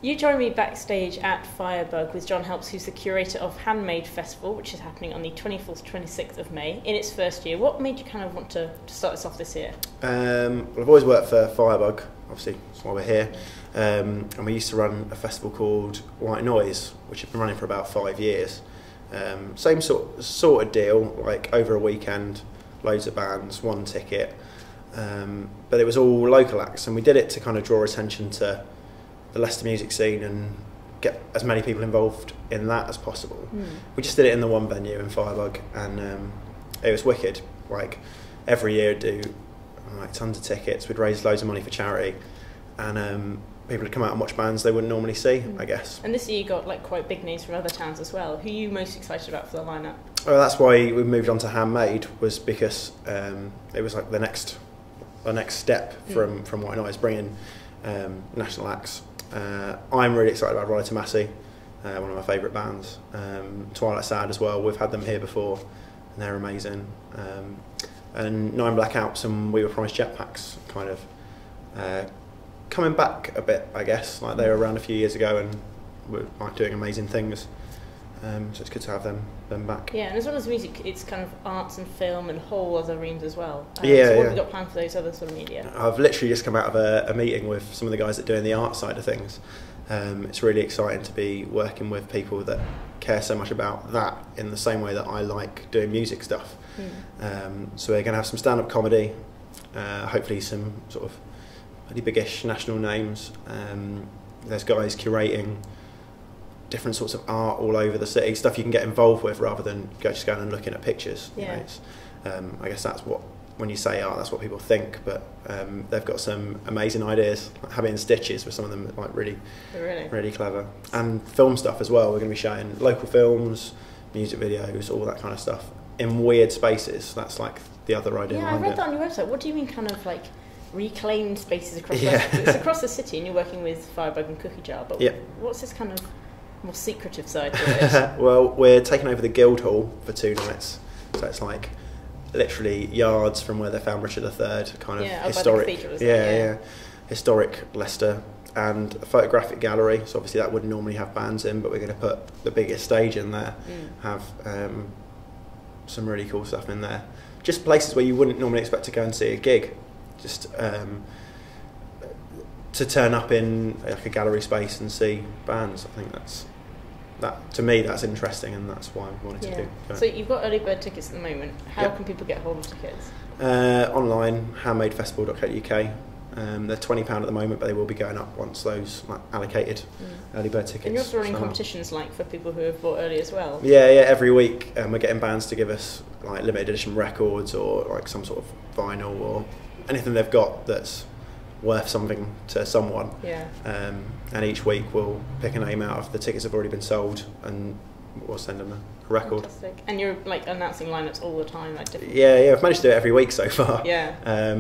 You joined me backstage at Firebug with John Helps, who's the curator of Handmade Festival, which is happening on the 24th to 26th of May in its first year. What made you kind of want to start this off this year? Well, I've always worked for Firebug, obviously that's why we're here, and we used to run a festival called White Noise, which had been running for about 5 years. Same sort of deal, like over a weekend, loads of bands, one ticket, but it was all local acts, and we did it to kind of draw attention to the Leicester music scene and get as many people involved in that as possible. We just did it in the one venue in Firebug, and it was wicked. Like every year, do like tons of tickets. We'd raise loads of money for charity, and people would come out and watch bands they wouldn't normally see, I guess. And this year you got like quite big names from other towns as well. Who are you most excited about for the lineup? Well, that's why we moved on to Handmade, was because it was like the next step from White Noise, bringing national acts. I'm really excited about Ride to Massey, one of my favourite bands. Twilight Sad as well, we've had them here before and they're amazing. And Nine Blackouts and We Were Promised Jetpacks, kind of coming back a bit, I guess. Like they were around a few years ago and were like doing amazing things. So it's good to have them back. Yeah, and as well as music, it's kind of arts and film and whole other realms as well. So what have you got planned for those other sort of media? I've literally just come out of a meeting with some of the guys that are doing the art side of things. It's really exciting to be working with people that care so much about that in the same way that I like doing music stuff. So we're going to have some stand-up comedy, hopefully some sort of pretty biggish national names. There's guys curating different sorts of art all over the city, stuff you can get involved with rather than just going and looking at pictures. Yeah. You know, I guess that's what, when you say art, that's what people think, but they've got some amazing ideas, like having stitches with some of them, like really clever. And film stuff as well. We're going to be showing local films, music videos, all that kind of stuff in weird spaces. That's like the other idea. Yeah, I read that on your website. What do you mean kind of like reclaimed spaces across Leicester? It's across the city and you're working with Firebug and Cookie Jar, but what's this kind of more secretive side to it? Well, we're taking over the Guildhall for 2 nights, so it's like literally yards from where they found Richard III, kind of historic, historic Leicester, and a photographic gallery. So obviously that wouldn't normally have bands in, but we're going to put the biggest stage in there, have some really cool stuff in there. Just places where you wouldn't normally expect to go and see a gig, just to turn up in like a gallery space and see bands. I think that to me that's interesting, and that's why I wanted to do it. So you've got early bird tickets at the moment. How can people get hold of tickets? Online, handmadefestival.co.uk. They're £20 at the moment, but they will be going up once those allocated early bird tickets. And you're also running competitions like for people who have bought early as well. Yeah, every week we're getting bands to give us like limited edition records or like some sort of vinyl or anything they've got that's worth something to someone. And each week we'll pick a name out of the tickets that have already been sold and we'll send them a record. Fantastic. And you're like announcing lineups all the time, like different. Yeah, I've managed to do it every week so far. Yeah.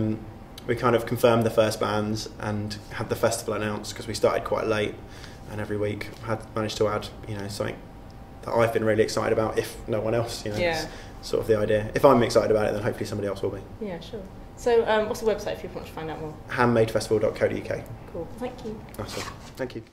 We kind of confirmed the first bands and had the festival announced because we started quite late, and every week had managed to add, you know, something that I've been really excited about, if no one else, you know. It's sort of the idea. If I'm excited about it, then hopefully somebody else will be. Yeah, sure. So what's the website if you want to find out more? handmadefestival.co.uk. Cool. Thank you. Awesome. Thank you.